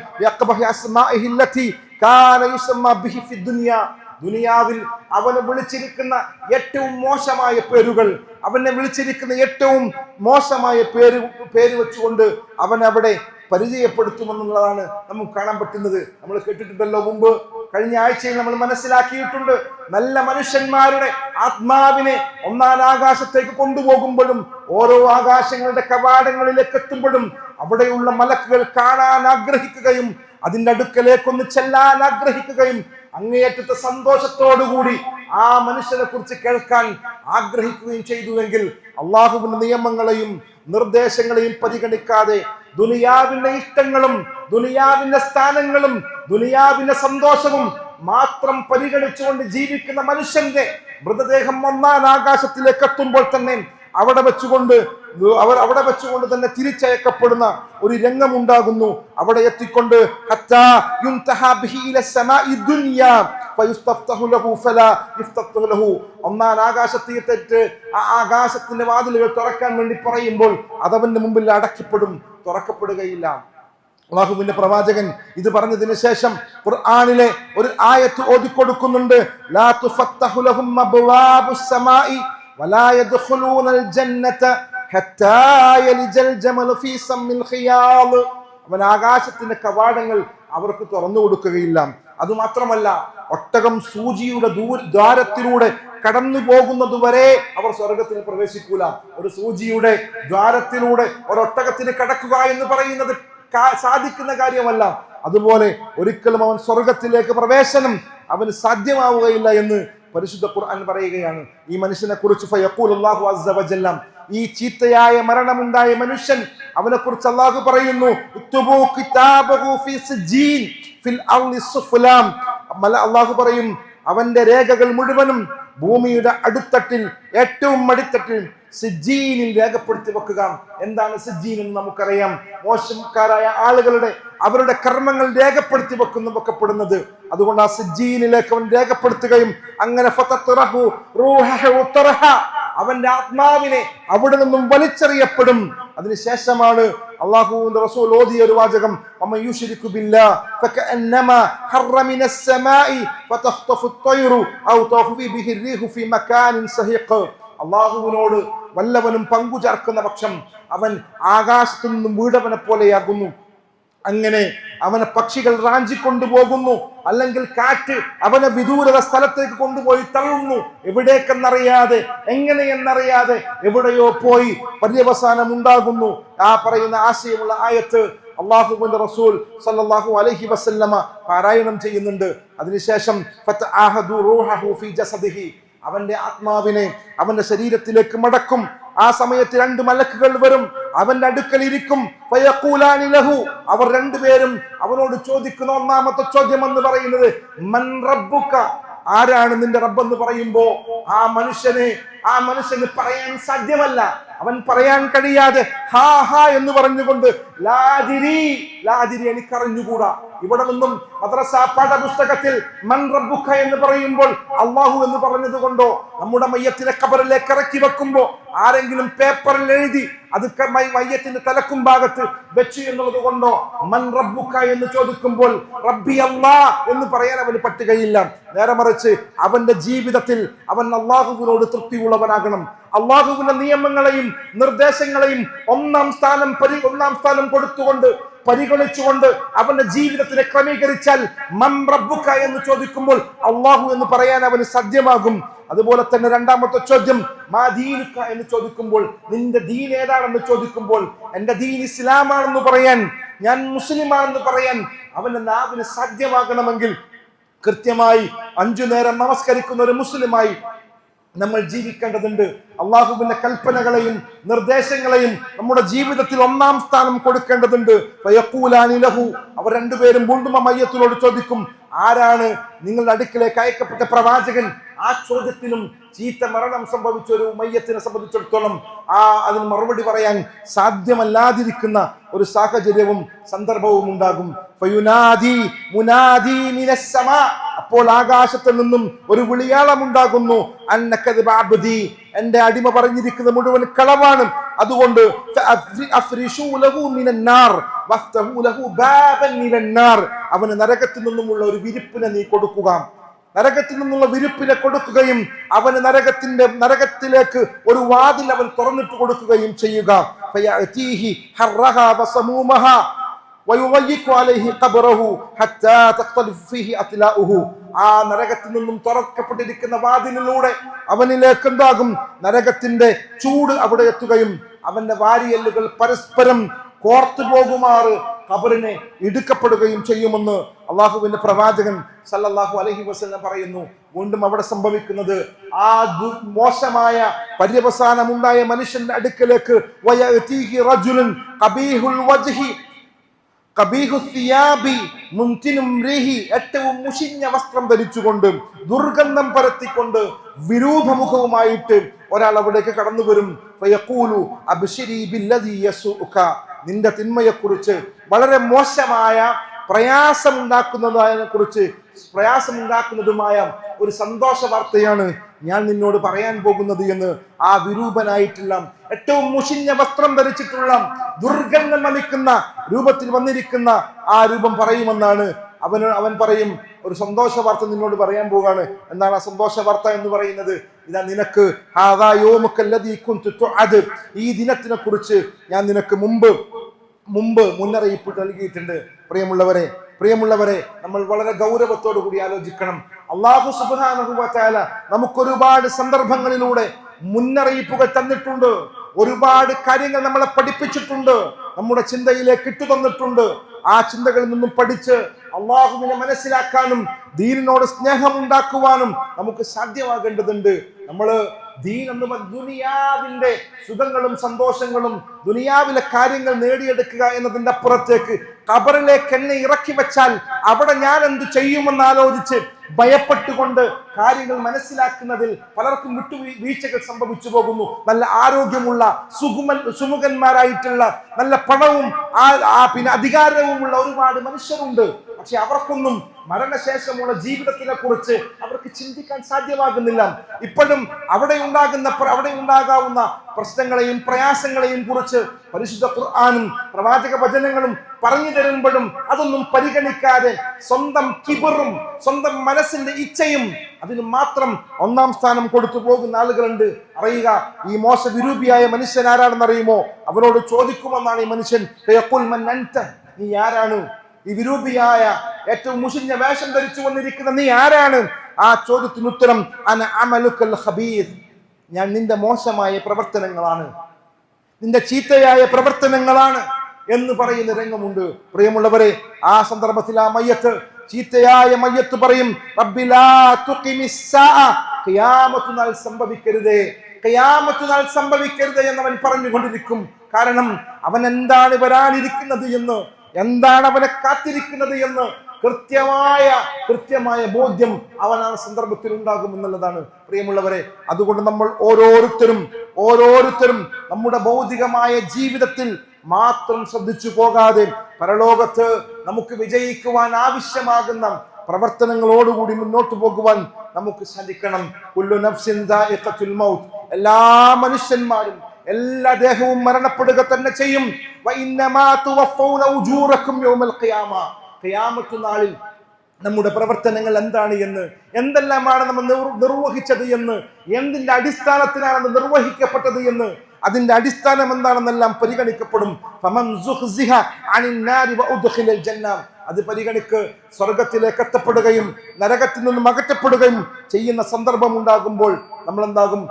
ദുനിയാവിൽ അവനെ വിളിച്ചിരിക്കുന്ന ഏറ്റവും മോശമായ പേരുകൾ, അവനെ വിളിച്ചിരിക്കുന്ന ഏറ്റവും മോശമായ പേര് വെച്ചുകൊണ്ട് അവൻ അവിടെ പരിചയപ്പെടുത്തുമെന്നുള്ളതാണ് നമുക്ക് കാണാൻ പറ്റുന്നത്. നമ്മൾ കേട്ടിട്ടുണ്ടല്ലോ മുമ്പ്, കഴിഞ്ഞ ആഴ്ചയിൽ നമ്മൾ മനസ്സിലാക്കിയിട്ടുണ്ട്. നല്ല മനുഷ്യന്മാരുടെ ആത്മാവിനെ ഒന്നാം ആകാശത്തേക്ക് കൊണ്ടുപോകുമ്പോഴും ഓരോ ആകാശങ്ങളുടെ കവാടങ്ങളിലേക്ക് എത്തുമ്പോഴും അവിടെയുള്ള മലക്കുകൾ കാണാൻ ആഗ്രഹിക്കുകയും അതിന്റെ അടുക്കലേക്കൊന്ന് ചെല്ലാൻ ആഗ്രഹിക്കുകയും അങ്ങേയറ്റത്തെ സന്തോഷത്തോടുകൂടി ആ മനുഷ്യനെ കുറിച്ച് കേൾക്കാൻ ആഗ്രഹിക്കുകയും ചെയ്തുവെങ്കിൽ അള്ളാഹുവിന്റെ നിയമങ്ങളെയും നിർദ്ദേശങ്ങളെയും പരിഗണിക്കാതെ ദുനിയാവിന്റെ ഇഷ്ടങ്ങളും ദുനിയാവിന്റെ സ്ഥാനങ്ങളും ദുനിയാവിന്റെ സന്തോഷവും മാത്രം പരിഗണിച്ചുകൊണ്ട് ജീവിക്കുന്ന മനുഷ്യന്റെ മൃതദേഹം ഒന്നാം ആകാശത്തിലേക്ക് എത്തുമ്പോൾ തന്നെ അവിടെ വെച്ചുകൊണ്ട് തന്നെ തിരിച്ചയക്കപ്പെടുന്ന ഒരു രംഗമുണ്ടാകുന്നു. അവിടെ എത്തിക്കൊണ്ട് ഒന്നാം ആകാശത്തിട്ട് ആ ആകാശത്തിന്റെ വാതിലുകൾ തുറക്കാൻ വേണ്ടി പറയുമ്പോൾ അതവന്റെ മുമ്പിൽ അടക്കപ്പെടും, തുറക്കപ്പെടുകയില്ല. അല്ലാഹുവിന്റെ പ്രവാചകൻ ഇത് പറഞ്ഞതിന് ശേഷം ഖുർആനിലെ ഒരു ആയത്ത് ഓതിക്കൊടുക്കുന്നുണ്ട്. ലാ തുഫത്തഹു ലഹും അബ്വാബുസ് സമാഇ വലാ യദ്ഖുലൂനൽ ജന്നത ഹത്താ യലിജൽ ജമലു ഫീ സമ്മിൽ ഖിയാദ്. അവൻ ആകാശത്തിന്റെ കവാടങ്ങൾ അവർക്ക് തുറന്നു കൊടുക്കുകയില്ല. അതുമാത്രമല്ല, ഒട്ടകം സൂചിയുടെ ദ്വാരത്തിലൂടെ കടന്നു പോകുന്നതുവരെ അവർ സ്വർഗത്തിൽ പ്രവേശിക്കൂല. ഒരു സൂചിയുടെ ദ്വാരത്തിലൂടെ ഒരൊട്ടകത്തിന് കടക്കുക എന്ന് പറയുന്നത് സാധിക്കുന്ന കാര്യമല്ല. അതുപോലെ ഒരിക്കലും അവൻ സ്വർഗത്തിലേക്ക് പ്രവേശനം അവന് സാധ്യമാവുകയില്ല എന്ന് പരിശുദ്ധ ഖുർആൻ പറയുകയാണ്. ഈ മനുഷ്യനെ കുറിച്ച് ഫയഖൂലുല്ലാഹു അസ്സ വജല്ല, ഈ ചീത്തയായ മരണമുണ്ടായ മനുഷ്യൻ, അവനെ കുറിച്ച് അല്ലാഹു പറയുന്നു, ഉക്തുബൂ കിതാബഹു ഫീ സിജീൻ ഫിൽ അർളി സുഫ്ലാം. അല്ലാഹു പറയും, അവന്റെ രേഖകൾ മുഴുവനും ഭൂമിയുടെ അടിത്തട്ടിൽ, ഏറ്റവും അടിത്തട്ടിൽ സിജീനിൽ രേഖപ്പെടുത്തി വെക്കുക. എന്താണ് സിജീൻ എന്ന് നമുക്കറിയാം. മോശക്കാരായ ആളുകളുടെ അവരുടെ കർമ്മങ്ങൾ രേഖപ്പെടുത്തി വെക്കപ്പെടുന്നത്. അതുകൊണ്ട് ആ സിജീനിലേക്ക് അവൻ രേഖപ്പെടുത്തുകയും അങ്ങനെ അവന്റെ ആത്മാവിനെ അവിടെ നിന്നും വലിച്ചെറിയപ്പെടും. അതിനുശേഷമാണ് അല്ലാഹുവിന്റെ റസൂൽ ഓതിയ ഒരു വാചകം, യുശ്രികു ബില്ലാഹ് ഫകഅന്നമാ ഹറ മിനസ് സമാഇ ഫതഖ്തഫു അത്വയ്റു ഔ തഖ്വി ബിഹി الريح في مكان سحيق. അല്ലാഹുവിനോട് വല്ലവനും പങ്കു ചേർക്കുന്ന പക്ഷം അവൻ ആകാശത്തു നിന്നും വീടവനെ പോലെയാകുന്നു. അങ്ങനെ അവനെ പക്ഷികൾ റാഞ്ചിക്കൊണ്ടുപോകുന്നു, അല്ലെങ്കിൽ കാറ്റ് അവനെ വിദൂരത സ്ഥലത്തേക്ക് കൊണ്ടുപോയി തള്ളുന്നു. എവിടേക്കെന്നറിയാതെ, എങ്ങനെയെന്നറിയാതെ എവിടെയോ പോയി പര്യവസാനം ഉണ്ടാകുന്നു. ആ പറയുന്ന ആശയമുള്ള ആയത്ത് അല്ലാഹുവിന്റെ റസൂൽ സല്ലല്ലാഹു അലൈഹി വസല്ലമ പാരായണം ചെയ്യുന്നുണ്ട്. അതിനുശേഷം അവന്റെ ആത്മാവിനെ അവന്റെ ശരീരത്തിലേക്ക് മടക്കും. ആ സമയത്ത് രണ്ട് മലക്കുകൾ വരും, അവന്റെ അടുക്കൽ ഇരിക്കും. അവർ രണ്ടുപേരും അവനോട് ചോദിക്കുന്ന ഒന്നാമത്തെ ചോദ്യം എന്ന് പറയുന്നത്, മൻ റബ്ബുക, ആരാണ് നിന്റെ റബ്ബെന്ന് പറയുമ്പോ ആ മനുഷ്യന് പറയാൻ സാധ്യമല്ല. അവൻ പറയാൻ കഴിയാതെ ഹാ ഹാ എന്ന് പറഞ്ഞുകൊണ്ട് ലാദിരി എനിക്കറിഞ്ഞുകൂടാ. ഇവിടെ നിന്നും മദ്രസ പാഠപുസ്തകത്തിൽ മൻ റബ്ബുക എന്ന് പറയുമ്പോൾ അള്ളാഹു എന്ന് പറഞ്ഞത് കൊണ്ടോ, നമ്മുടെ മയ്യത്തിനെ ഖബറിലേക്ക് ഇറക്കി വെക്കുമ്പോ ആരെങ്കിലും പേപ്പറിൽ എഴുതി അത് മയ്യത്തിന്റെ തലക്കും ഭാഗത്ത് വെച്ചു എന്നുള്ളത് കൊണ്ടോ മൻ റബ്ബുക എന്ന് ചോദിക്കുമ്പോൾ റബ്ബി അല്ലാഹ് എന്ന് പറയാൻ അവന് പറ്റുകയില്ല. നേരെ മറിച്ച് അവന്റെ ജീവിതത്തിൽ അവൻ അള്ളാഹുവിനോട് തൃപ്തിയുള്ളവനാകണം. അള്ളാഹുവിന്റെ നിയമങ്ങളെയും നിർദ്ദേശങ്ങളെയും ഒന്നാം സ്ഥാനം കൊടുത്തുകൊണ്ട് പരിഗണിച്ചുകൊണ്ട് അവന്റെ ജീവിതത്തിനെ ക്രമീകരിച്ചാൽ മൻ റബ്ബുക എന്ന് ചോദിക്കുമ്പോൾ അള്ളാഹു എന്ന് പറയാൻ അവന് സാധ്യമാകും. അതുപോലെ തന്നെ രണ്ടാമത്തെ ചോദ്യം മാ ദീനുക എന്ന് ചോദിക്കുമ്പോൾ, നിന്റെ ദീൻ ഏതാണെന്ന് ചോദിക്കുമ്പോൾ, എന്റെ ദീൻ ഇസ്ലാമാണെന്ന് പറയാൻ, ഞാൻ മുസ്ലിമാണെന്ന് പറയാൻ അവന്റെ നാവിന് സാധ്യമാകണമെങ്കിൽ കൃത്യമായി 5 നേരം നമസ്കരിക്കുന്ന ഒരു മുസ്ലിമായി നമ്മൾ ജീവിക്കേണ്ടതുണ്ട്. അള്ളാഹുവിന്റെ കൽപ്പനകളെയും നിർദ്ദേശങ്ങളെയും നമ്മുടെ ജീവിതത്തിൽ ഒന്നാം സ്ഥാനം കൊടുക്കേണ്ടതുണ്ട്. അവർ രണ്ടുപേരും വീണ്ടും ആ മയ്യത്തിനോട് ചോദിക്കും, ആരാണ് നിങ്ങളുടെ അടുക്കിലേക്ക് അയക്കപ്പെട്ട പ്രവാചകൻ? ആ ചോദ്യത്തിനും ചീത്ത മരണം സംഭവിച്ച ഒരു മയ്യത്തിനെ സംബന്ധിച്ചിടത്തോളം അതിന് മറുപടി പറയാൻ സാധ്യമല്ലാതിരിക്കുന്ന ഒരു സാഹചര്യവും സന്ദർഭവും ഉണ്ടാകും. അപ്പോൾ ആകാശത്തിൽ നിന്നും ഒരു വിളിയാളം ഉണ്ടാകുന്നു, എന്റെ അടിമ പറഞ്ഞിരിക്കുന്നത് മുഴുവൻ കളവാണ്, അതുകൊണ്ട് അവന് നരകത്തിൽ നിന്നുമുള്ള ഒരു വിരിപ്പിനെ നീ കൊടുക്കുക. നരകത്തിൽ നിന്നുള്ള വിരിപ്പിനെ കൊടുക്കുകയും അവന് നരകത്തിലേക്ക് ഒരു വാതിൽ അവൻ തുറന്നിട്ട് കൊടുക്കുകയും ചെയ്യുക. ആ നരകത്തിൽ നിന്നും തുറക്കപ്പെട്ടിരിക്കുന്ന വാതിലിലൂടെ അവനിലേക്ക് എന്താകും? നരകത്തിന്റെ ചൂട് അവിടെ എത്തുകയും അവന്റെ വാരിയല്ലുകൾ പരസ്പരം കോർത്തു പോകുമാറ് ഖബറിനെ ഇടുക്കപ്പെടുകയും ചെയ്യുമെന്ന് അള്ളാഹുവിന്റെ പ്രവാചകൻ സല്ലല്ലാഹു അലൈഹി വസല്ലം പറയുന്നു. വീണ്ടും അവിടെ സംഭവിക്കുന്നത് ആ മോശമായ പര്യവസാനമുണ്ടായ മനുഷ്യന്റെ അടുക്കലേക്ക് ഏറ്റവും മുഷിഞ്ഞ വസ്ത്രം ധരിച്ചുകൊണ്ട് ദുർഗന്ധം പരത്തിക്കൊണ്ട് വിരൂപമുഖവുമായിട്ട് ഒരാൾ അവിടേക്ക് കടന്നു വരും. നിന്റെ തിന്മയെക്കുറിച്ച്, വളരെ മോശമായ പ്രയാസമുണ്ടാക്കുന്നതുമായ ഒരു സന്തോഷ വാർത്തയാണ് ഞാൻ നിന്നോട് പറയാൻ പോകുന്നത് എന്ന് ആ വിരൂപനായിട്ടുള്ള, ഏറ്റവും മുഷിഞ്ഞ വസ്ത്രം ധരിച്ചിട്ടുള്ള, ദുർഗന്ധം വമിക്കുന്ന രൂപത്തിൽ വന്നിരിക്കുന്ന ആ രൂപം പറയുമെന്നാണ്. അവൻ പറയും, ഒരു സന്തോഷ വാർത്ത നിന്നോട് പറയാൻ പോവുകയാണ്. എന്താണ് ആ സന്തോഷ വാർത്ത എന്ന് പറയുന്നത്? ഇതാ നിനക്ക് ഈ ദിനത്തിനെ കുറിച്ച് ഞാൻ നിനക്ക് മുമ്പ് മുന്നറിയിപ്പ് നൽകിയിട്ടുണ്ട്. പ്രിയമുള്ളവരെ, നമ്മൾ വളരെ ഗൗരവത്തോടു കൂടി ആലോചിക്കണം. അല്ലാഹു സുബ്ഹാനഹു വ തആല നമുക്കൊരുപാട് സന്ദർഭങ്ങളിലൂടെ മുന്നറിയിപ്പുകൾ തന്നിട്ടുണ്ട്. ഒരുപാട് കാര്യങ്ങൾ നമ്മളെ പഠിപ്പിച്ചിട്ടുണ്ട്, നമ്മുടെ ചിന്തയിലേക്ക് ഇട്ടു തന്നിട്ടുണ്ട്. ആ ചിന്തകളിൽ നിന്നും പഠിച്ച് അള്ളാഹുവിനെ മനസ്സിലാക്കാനും ദീനിനോട് സ്നേഹം ഉണ്ടാക്കുവാനും നമുക്ക് സാധ്യമാകേണ്ടതുണ്ട്. നമ്മള് ദീൻ എന്ന് ദുനിയാവിന്റെ സുഖങ്ങളും സന്തോഷങ്ങളും ദുനിയാവിലെ കാര്യങ്ങൾ നേടിയെടുക്കുക എന്നതിന്റെ അപ്പുറത്തേക്ക് ഖബറിലേക്ക് എന്നെ ഇറക്കി വെച്ചാൽ അവിടെ ഞാൻ എന്ത് ചെയ്യുമെന്ന് ആലോചിച്ച് ഭയപ്പെട്ടുകൊണ്ട് കാര്യങ്ങൾ മനസ്സിലാക്കുന്നതിൽ പലർക്കും വിട്ടുവീഴ്ചകൾ സംഭവിച്ചു പോകുന്നു. നല്ല ആരോഗ്യമുള്ള സുമുഖന്മാരായിട്ടുള്ള, നല്ല പണവും പിന്നെ അധികാരവുമുള്ള ഒരുപാട് മനുഷ്യരുണ്ട്. പക്ഷെ അവർക്കൊന്നും മരണശേഷമുള്ള ജീവിതത്തിനെ കുറിച്ച് അവർക്ക് ചിന്തിക്കാൻ സാധ്യമാകുന്നില്ല. ഇപ്പോഴും അവിടെ ഉണ്ടാകാവുന്ന പ്രശ്നങ്ങളെയും പ്രയാസങ്ങളെയും കുറിച്ച് പരിശുദ്ധ ഖുർആനും പ്രവാചക വചനങ്ങളും പറഞ്ഞു തരുമ്പോഴും അതൊന്നും പരിഗണിക്കാതെ സ്വന്തം കിബറും സ്വന്തം മനസ്സിന്റെ ഇച്ഛയും അതിന് മാത്രം ഒന്നാം സ്ഥാനം കൊടുത്തു പോകുന്ന ആളുകളുണ്ട്. അറിയുക, ഈ മോശവിരൂപിയായ മനുഷ്യൻ ആരാണെന്ന് അറിയുമോ? അവനോട് ചോദിക്കുമെന്നാണ് ഈ മനുഷ്യൻ, നീ ആരാണ്? ഈ വിരൂപിയായ ഏറ്റവും മുഷിഞ്ഞ വേഷം ധരിച്ചു വന്നിരിക്കുന്ന നീ ആരാണ്? ആ ചോദ്യത്തിന് ഉത്തരം അന അമലുക്കൽ ഖബീർ, ഞാൻ നിന്റെ മോശമായ പ്രവർത്തനങ്ങളാണ്, നിന്റെ ചീത്തയായ പ്രവർത്തനങ്ങളാണ് എന്ന് പറയുന്ന രംഗമുണ്ട്. പ്രിയമുള്ളവരെ, ആ സന്ദർഭത്തിൽ ആ ചീത്തയായ മയ്യത്ത് പറയും, റബ്ബി ലാ തുഖിമിസ് സാഅ, ഖിയാമത്ത് നാൾ സംഭവിക്കരുതേ, ഖിയാമത്ത് നാൾ സംഭവിക്കരുതേ എന്നവൻ പറഞ്ഞുകൊണ്ടിരിക്കും. കാരണം അവൻ എന്താണ് വരാനിരിക്കുന്നത് എന്ന്, എന്താണ് അവനെ കാത്തിരിക്കുന്നത് എന്ന് കൃത്യമായ ബോധ്യം അവൻ ആ സന്ദർഭത്തിൽ ഉണ്ടാകും എന്നുള്ളതാണ്. പ്രിയമുള്ളവരെ, അതുകൊണ്ട് നമ്മൾ ഓരോരുത്തരും നമ്മുടെ ഭൗതികമായ ജീവിതത്തിൽ മാത്രം ശ്രദ്ധിച്ചു പോകാതെ പരലോകത്ത് നമുക്ക് വിജയിക്കുവാൻ ആവശ്യമാകുന്ന പ്രവർത്തനങ്ങളോടുകൂടി മുന്നോട്ട് പോകുവാൻ നമുക്ക് സാധിക്കണം. കുല്ലു നഫ്സിൻ ദാഇഖത്തുൽ മൗത്ത്, എല്ലാ മനുഷ്യന്മാരും എല്ലാ ദേഹവും മരണപ്പെടുക തന്നെ ചെയ്യും. വഇന്നമാ തുവഫൗന ഉജൂറക്കും യൗമൽ ഖിയാമ, ഖിയാമത്ത് നാളിൽ നമ്മുടെ പ്രവർത്തനങ്ങൾ എന്താണ് എന്ന്, എന്തെല്ലാമാണ് നമ്മൾ നിർവഹിച്ചത് എന്ന്, എന്തിന്റെ അടിസ്ഥാനത്തിലാണ് നിർവഹിക്കപ്പെട്ടത് എന്ന്, അതിന്റെ അടിസ്ഥാനം എന്താണെന്നെല്ലാം പരിഗണിക്കപ്പെടും. അത് പരിഗണിക്ക് സ്വർഗത്തിലേക്ക് എത്തപ്പെടുകയും നരകത്തിൽ നിന്നും അകറ്റപ്പെടുകയും ചെയ്യുന്ന സന്ദർഭം ഉണ്ടാകുമ്പോൾ നമ്മൾ എന്താകും?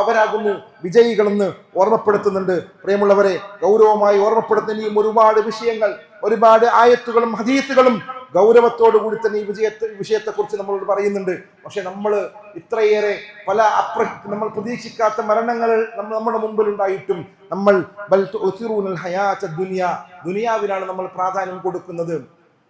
അവരാകുന്നു വിജയികളെന്ന് ഓർമ്മപ്പെടുത്തുന്നുണ്ട്. പ്രിയമുള്ളവരെ, ഗൗരവമായി ഓർമ്മപ്പെടുത്തുന്ന ഇനിയും ഒരുപാട് വിഷയങ്ങൾ, ഒരുപാട് ആയത്തുകളും ഹദീസുകളും ഗൗരവത്തോടു കൂടി തന്നെ ഈ വിഷയത്തെക്കുറിച്ച് നമ്മളോട് പറയുന്നുണ്ട്. പക്ഷെ നമ്മൾ ഇത്രയേറെ നമ്മൾ പ്രതീക്ഷിക്കാത്ത മരണങ്ങൾ നമ്മുടെ മുമ്പിൽ ഉണ്ടായിട്ടും നമ്മൾ ദുനിയാവിനാണ് നമ്മൾ പ്രാധാന്യം കൊടുക്കുന്നത്.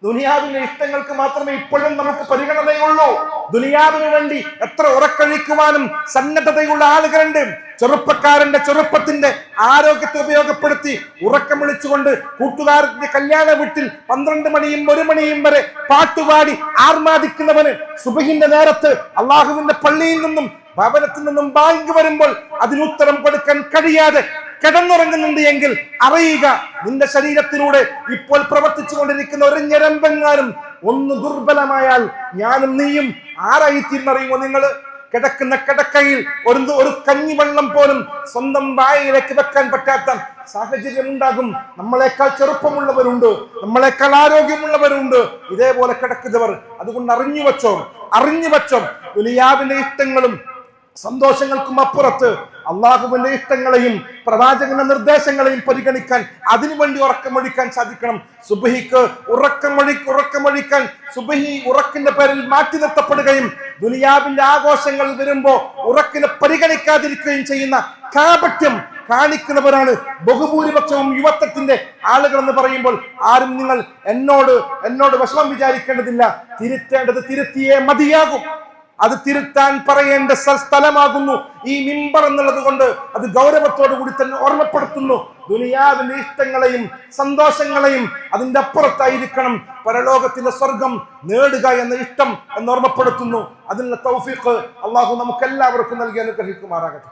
ദുനിയാവിന്റെ ഇഷ്ടങ്ങൾക്ക് മാത്രമേ ഇപ്പോഴും നമുക്ക് പരിഗണനയുള്ളൂ. ദുനിയാവിന് വേണ്ടി എത്ര ഉറക്കഴിക്കുവാനും സന്നദ്ധതയുള്ള ആളുകളുണ്ട്. ചെറുപ്പക്കാരന്റെ ചെറുപ്പത്തിന്റെ ആരോഗ്യത്തെ ഉപയോഗപ്പെടുത്തി ഉറക്കം വിളിച്ചുകൊണ്ട് കൂട്ടുകാരന്റെ കല്യാണ വീട്ടിൽ 12 മണിയും 1 മണിയും വരെ പാട്ടുപാടി ആർമാദിക്കുന്നവന് സുബഹിന്റെ നേരത്ത് അള്ളാഹുവിന്റെ പള്ളിയിൽ നിന്നും ഭവനത്തിൽ നിന്നും ബാങ്ക് വരുമ്പോൾ അതിനുത്തരം കൊടുക്കാൻ കഴിയാതെ കിടന്നുറങ്ങുന്നുണ്ട് എങ്കിൽ അറിയുക, നിന്റെ ശരീരത്തിലൂടെ ഇപ്പോൾ പ്രവർത്തിച്ചു കൊണ്ടിരിക്കുന്ന ഒരു ഞരമ്പെങ്ങാനും ഒന്ന് ദുർബലമായാൽ ഞാനും നീയും ആരായിത്തീർന്നറിയുമോ? നിങ്ങൾ കിടക്കുന്ന കിടക്കയിൽ ഒരു കഞ്ഞിവെള്ളം പോലും സ്വന്തം വായിലേക്ക് വെക്കാൻ പറ്റാത്ത സാഹചര്യം ഉണ്ടാകും. നമ്മളെക്കാൾ ചെറുപ്പമുള്ളവരുണ്ട്, നമ്മളെക്കാൾ ആരോഗ്യമുള്ളവരുണ്ട് ഇതേപോലെ കിടക്കുന്നവർ. അതുകൊണ്ട് അറിഞ്ഞു വെച്ചോ ദുനിയാവിന്റെ ഇഷ്ടങ്ങളും സന്തോഷങ്ങൾക്കും അപ്പുറത്ത് അള്ളാഹുവിന്റെ ഇഷ്ടങ്ങളെയും പ്രവാചകന്റെ നിർദ്ദേശങ്ങളെയും പരിഗണിക്കാൻ, അതിനുവേണ്ടി ഉറക്കമൊഴിക്കാൻ സാധിക്കണം. സുബഹിക്ക് ഉറക്കമൊഴിക്കാൻ സുബഹി ഉറക്കിന്റെ പേരിൽ മാറ്റി നിർത്തപ്പെടുകയും ദുനിയാവിന്റെ ആഘോഷങ്ങൾ വരുമ്പോ ഉറക്കിനെ പരിഗണിക്കാതിരിക്കുകയും ചെയ്യുന്ന കാപട്യം കാണിക്കുന്നവരാണ് ബഹുഭൂരിപക്ഷവും യുവത്വത്തിന്റെ ആളുകൾ എന്ന് പറയുമ്പോൾ ആരും നിങ്ങൾ എന്നോട് വിഷമം വിചാരിക്കേണ്ടതില്ല. തിരുത്തേണ്ടത് തിരുത്തിയേ മതിയാകും. അത് തിരുത്താൻ പറയേണ്ട സ്ഥലമാകുന്നു ഈ മിമ്പർ എന്നുള്ളത് കൊണ്ട് അത് ഗൗരവത്തോടു കൂടി തന്നെ ഓർമ്മപ്പെടുത്തുന്നു. ദുനിയാവിന്റെ ഇഷ്ടങ്ങളെയും സന്തോഷങ്ങളെയും അതിന്റെ അപ്പുറത്തായിരിക്കണം പരലോകത്തിന്റെ സ്വർഗം നേടുക എന്ന ഇഷ്ടം എന്ന് ഓർമ്മപ്പെടുത്തുന്നു. അതിനുള്ള തൗഫീഖ് അള്ളാഹു നമുക്ക് എല്ലാവർക്കും നൽകി അനുഗ്രഹിക്കുമാറാകട്ടെ.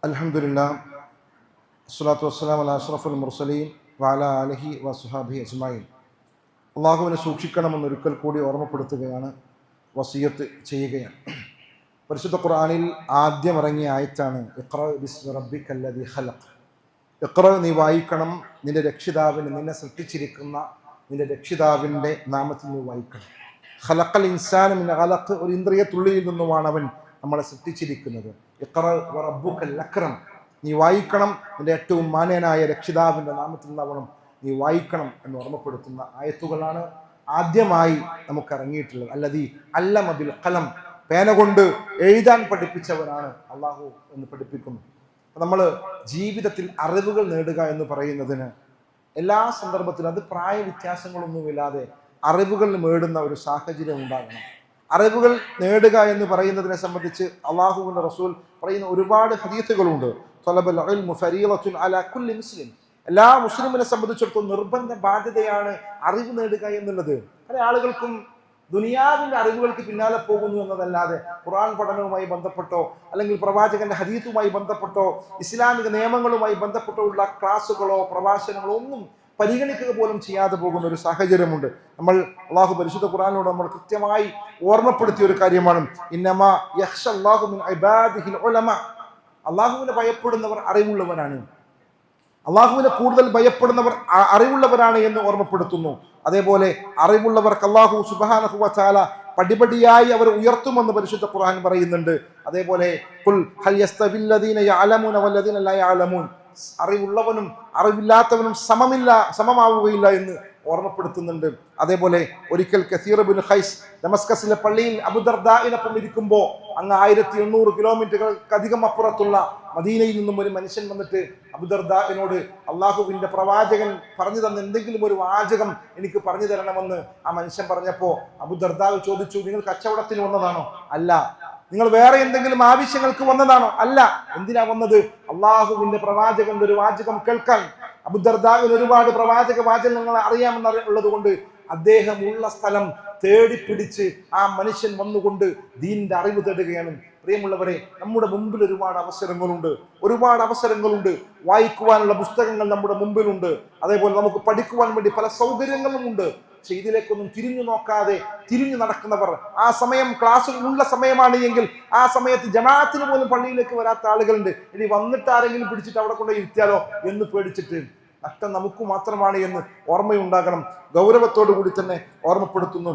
അൽഹംദുലില്ലാഹ് വസ്സലാത്തു വസ്സലാമു അലാ അഷ്റഫുൽ മുർസലീൻ വഅലാ ആലിഹി വസ്വഹാബിഹി അജ്മഈൻ. അള്ളാഹുവിനെ സൂക്ഷിക്കണമെന്ന് ഒരിക്കൽ കൂടി ഓർമ്മപ്പെടുത്തുകയാണ്, വസിയത്ത് ചെയ്യുകയാണ്. പരിശുദ്ധ ഖുർആനിൽ ആദ്യം ഇറങ്ങിയ ആയത്താണ് ഇഖ്റ ബിസ്മി റബ്ബിക്കല്ലദീ ഖലഖ്. ഇഖ്റ, നീ വായിക്കണം, നിന്നെ സൃഷ്ടിച്ചിരിക്കുന്ന നിന്റെ രക്ഷിതാവിൻ്റെ നാമത്തിൽ നീ വായിക്കണം. ഖലഖൽ ഇൻസാന മിൻ ഖലഖ്, ഒരു ഇന്ദ്രിയത്തുള്ളിയിൽ നിന്നുമാണ് അവൻ നമ്മളെ സൃഷ്ടിച്ചിരിക്കുന്നത്. ഇഖ്റ വറബ്ബുക്കൽ അക്രം, നീ വായിക്കണം, നിന്റെ ഏറ്റവും മാന്യനായ രക്ഷിതാവിൻ്റെ നാമത്തിൽ നിന്നാവണം നീ വായിക്കണം എന്ന് ഓർമ്മപ്പെടുത്തുന്ന ആയത്തുകളാണ് ആദ്യമായി നമുക്ക് ഇറങ്ങിയിട്ടുള്ളത്. അല്ലദീ അല്ലമ ബിൽ ഖലം, പേന കൊണ്ട് എഴുതാൻ പഠിപ്പിച്ചവനാണ് അള്ളാഹു എന്ന് പഠിപ്പിക്കുന്നു. നമ്മൾ ജീവിതത്തിൽ അറിവുകൾ നേടുക എന്ന് പറയുന്നതിന് എല്ലാ സന്ദർഭത്തിലും അത് പ്രായ വ്യത്യാസങ്ങളൊന്നുമില്ലാതെ അറിവുകൾ നേടുന്ന ഒരു സാഹചര്യം ഉണ്ടാകണം. അറിവുകൾ നേടുക എന്ന് പറയുന്നതിനെ സംബന്ധിച്ച് അള്ളാഹുവിന്റെ റസൂൽ പറയുന്ന ഒരുപാട് ഹദീസുകളുണ്ട്. ത്വലബുൽ ഇൽമി ഫരീളത്തുൻ അലാ കുല്ലി മുസ്ലിം, എല്ലാ മുസ്ലിമിനെ സംബന്ധിച്ചിടത്തോളം നിർബന്ധ ബാധ്യതയാണ് അറിവ് നേടുക എന്നുള്ളത്. പല ആളുകൾക്കും ദുനിയാവിന്റെ അറിവുകൾക്ക് പിന്നാലെ പോകുന്നു എന്നതല്ലാതെ ഖുർആൻ പഠനവുമായി ബന്ധപ്പെട്ടോ അല്ലെങ്കിൽ പ്രവാചകന്റെ ഹദീസുമായി ബന്ധപ്പെട്ടോ ഇസ്ലാമിക നിയമങ്ങളുമായി ബന്ധപ്പെട്ടോ ഉള്ള ക്ലാസ്സുകളോ പ്രഭാഷണങ്ങളോ ഒന്നും പരിഗണിക്കുക പോലും ചെയ്യാതെ പോകുന്ന ഒരു സാഹചര്യമുണ്ട്. നമ്മൾ അള്ളാഹു പരിശുദ്ധ ഖുർആനിലൂടെ നമ്മൾ കൃത്യമായി ഓർമ്മപ്പെടുത്തിയ ഒരു കാര്യമാണ് ഇന്നമാ യഖ്ശല്ലാഹു മിൻ ഇബാദിഹിൽ ഉലമ, അള്ളാഹുവിനെ ഭയപ്പെടുന്നവർ അറിവുള്ളവരാണ്. അള്ളാഹുവിനെ കൂടുതൽ ഭയപ്പെടുന്നവർ അറിവുള്ളവരാണ് എന്ന് ഓർമ്മപ്പെടുത്തുന്നു. അതേപോലെ അറിവുള്ളവർക്ക് അള്ളാഹു സുബ്ഹാനഹു വ തആല പടിപടിയായി അവർ ഉയർത്തുമെന്ന് പരിശുദ്ധ ഖുർആൻ പറയുന്നുണ്ട്. അതേപോലെ ഖുൽ ഹൽ യസ്തവില്ലദീന യഅലമൂന വല്ലദീന ലാ യഅലമൂൻ, അറിവുള്ളവനും അറിവില്ലാത്തവനും സമമാവുകയില്ല എന്ന് ഓർമ്മപ്പെടുത്തുന്നുണ്ട്. അതേപോലെ ഒരിക്കൽ കസീർ ബിൻ ഖൈസ് ദമസ്കസിലെ പള്ളിയിൽ അബൂദർദാഇനൊപ്പം ഇരിക്കുമ്പോൾ അങ്ങ് 1800 കിലോമീറ്ററുകൾക്കധികം അപ്പുറത്തുള്ള മദീനയിൽ നിന്നും ഒരു മനുഷ്യൻ വന്നിട്ട് അബൂദർദാഇനോട് അള്ളാഹുവിന്റെ പ്രവാചകൻ പറഞ്ഞു തന്ന എന്തെങ്കിലും ഒരു വാചകം എനിക്ക് പറഞ്ഞു തരണമെന്ന് ആ മനുഷ്യൻ പറഞ്ഞപ്പോൾ അബൂദർദാ ചോദിച്ചു, നിങ്ങൾ കച്ചവടത്തിന് വന്നതാണോ? അല്ല. നിങ്ങൾ വേറെ എന്തെങ്കിലും ആവശ്യങ്ങൾക്ക് വന്നതാണോ? അല്ല. എന്തിനാ വന്നത്? അള്ളാഹുവിന്റെ പ്രവാചകന്റെ ഒരു വാചകം കേൾക്കാൻ. അബൂദർദാഇന് ഒരുപാട് പ്രവാചക വാചകങ്ങൾ അറിയാമെന്നുള്ളത് കൊണ്ട് അദ്ദേഹം ഉള്ള സ്ഥലം തേടിപ്പിടിച്ച് ആ മനുഷ്യൻ വന്നുകൊണ്ട് ദീനിന്റെ അറിവ് തേടുകയാണ്. പ്രിയമുള്ളവരെ, നമ്മുടെ മുമ്പിൽ ഒരുപാട് അവസരങ്ങളുണ്ട്. വായിക്കുവാനുള്ള പുസ്തകങ്ങൾ നമ്മുടെ മുമ്പിലുണ്ട്. അതേപോലെ നമുക്ക് പഠിക്കുവാൻ വേണ്ടി പല സൗകര്യങ്ങളും ഉണ്ട്. പക്ഷെ ഇതിലേക്കൊന്നും തിരിഞ്ഞു നോക്കാതെ തിരിഞ്ഞു നടക്കുന്നവർ, ആ സമയം ക്ലാസ്സിൽ ഉള്ള സമയമാണ് എങ്കിൽ ആ സമയത്ത് ജമാഅത്തിന് പോലും പള്ളിയിലേക്ക് വരാത്ത ആളുകളുണ്ട്. ഇനി വന്നിട്ട് ആരെങ്കിലും പിടിച്ചിട്ട് അവിടെ കൊണ്ട് ഇരുത്തിയാലോ എന്ന് പേടിച്ചിട്ട്. നഷ്ടം നമുക്ക് മാത്രമാണ് എന്ന് ഓർമ്മയുണ്ടാകണം. ഗൗരവത്തോടു കൂടി തന്നെ ഓർമ്മപ്പെടുത്തുന്നു.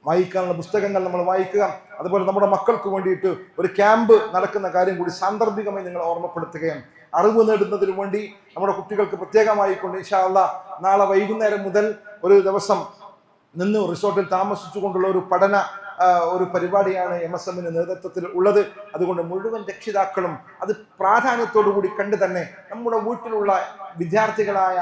വായിക്കാനുള്ള പുസ്തകങ്ങൾ നമ്മൾ വായിക്കുക. അതുപോലെ നമ്മുടെ മക്കൾക്ക് വേണ്ടിയിട്ട് ഒരു ക്യാമ്പ് നടക്കുന്ന കാര്യം കൂടി സാന്ദർഭികമായി നിങ്ങൾ ഓർമ്മപ്പെടുത്തുകയാണ്. അറിവ് നേടുന്നതിന് വേണ്ടി നമ്മുടെ കുട്ടികൾക്ക് പ്രത്യേകമായിക്കൊണ്ട് ഇൻഷാ അല്ലാഹ് നാളെ വൈകുന്നേരം മുതൽ ഒരു ദിവസം നിന്ന് റിസോർട്ടിൽ താമസിച്ചുകൊണ്ടുള്ള ഒരു പഠന ഒരു പരിപാടിയാണ് MSMന്റെ നേതൃത്വത്തിൽ ഉള്ളത്. അതുകൊണ്ട് മുഴുവൻ രക്ഷിതാക്കളും അത് പ്രാധാന്യത്തോടു കൂടി കണ്ട് തന്നെ നമ്മുടെ വീട്ടിലുള്ള വിദ്യാർത്ഥികളായ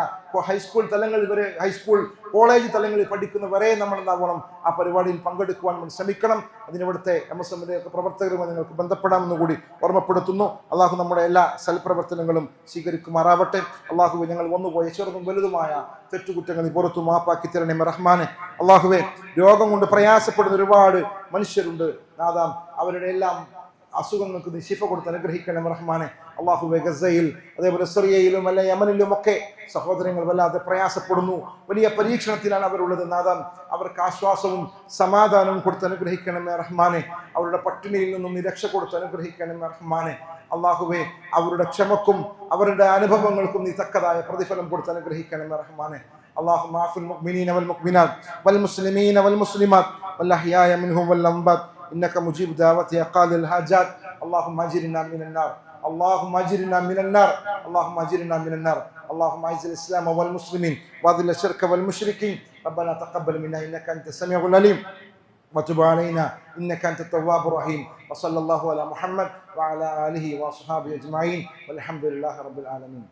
ഹൈസ്കൂൾ തലങ്ങളിൽ വരെ, ഹൈസ്കൂൾ കോളേജ് തലങ്ങളിൽ പഠിക്കുന്നവരെ നമ്മൾ എന്താവണം ആ പരിപാടിയിൽ പങ്കെടുക്കുവാൻ നമ്മൾ ശ്രമിക്കണം. അതിനിവിടുത്തെ MSMന്റെ പ്രവർത്തകരുമായി നിങ്ങൾക്ക് ബന്ധപ്പെടാമെന്ന് കൂടി ഓർമ്മപ്പെടുത്തുന്നു. അള്ളാഹു നമ്മുടെ എല്ലാ സൽപ്രവർത്തനങ്ങളും സ്വീകരിക്കുമാറാവട്ടെ. അള്ളാഹുവെ, ഞങ്ങൾ വന്നുപോയ ചെറുതും വലുതുമായ തെറ്റുകുറ്റങ്ങൾ പുറത്തു മാപ്പാക്കി തരണേ റഹ്മാനെ. അള്ളാഹുവെ, രോഗം കൊണ്ട് പ്രയാസപ്പെടുന്ന ഒരുപാട് മനുഷ്യരുണ്ട് നാദാം, അവരുടെ എല്ലാം അസുഖങ്ങൾക്ക് നീ ശിഫ കൊടുത്ത് അനുഗ്രഹിക്കണം റഹ്മാനെ. അള്ളാഹുവെ, ഗസയിൽ അതേപോലെ സിറിയയിലും അല്ലെ യമനിലും ഒക്കെ സഹോദരങ്ങൾ വല്ലാതെ പ്രയാസപ്പെടുന്നു. വലിയ പരീക്ഷണത്തിലാണ് അവരുള്ളത് നാദാം. അവർക്ക് ആശ്വാസവും സമാധാനവും കൊടുത്ത് അനുഗ്രഹിക്കണമേ റഹ്മാനെ. അവരുടെ പട്ടിണിയിൽ നിന്നും നീ രക്ഷ കൊടുത്ത് അനുഗ്രഹിക്കണമേ റഹ്മാനെ. അള്ളാഹുവെ, അവരുടെ ക്ഷമക്കും അവരുടെ അനുഭവങ്ങൾക്കും നീ തക്കതായ പ്രതിഫലം കൊടുത്ത് അനുഗ്രഹിക്കണമേ റഹ്മാനെ. اللهم اعف المؤمنين والمؤمنات والمسلمين والمسلمات والأحياء منهم والأموات إنك مجيب دعوة يا قاضي الحاجات. اللهم أجرنا من النار، اللهم أجرنا من النار، اللهم أجرنا من النار. اللهم أعز الإسلام والمسلمين وأذل الشرك والمشركين. ربنا تقبل منا إنك أنت السميع العليم وتب علينا إنك أنت التواب الرحيم. وصلى الله على محمد وعلى آله وأصحابه أجمعين والحمد لله رب العالمين.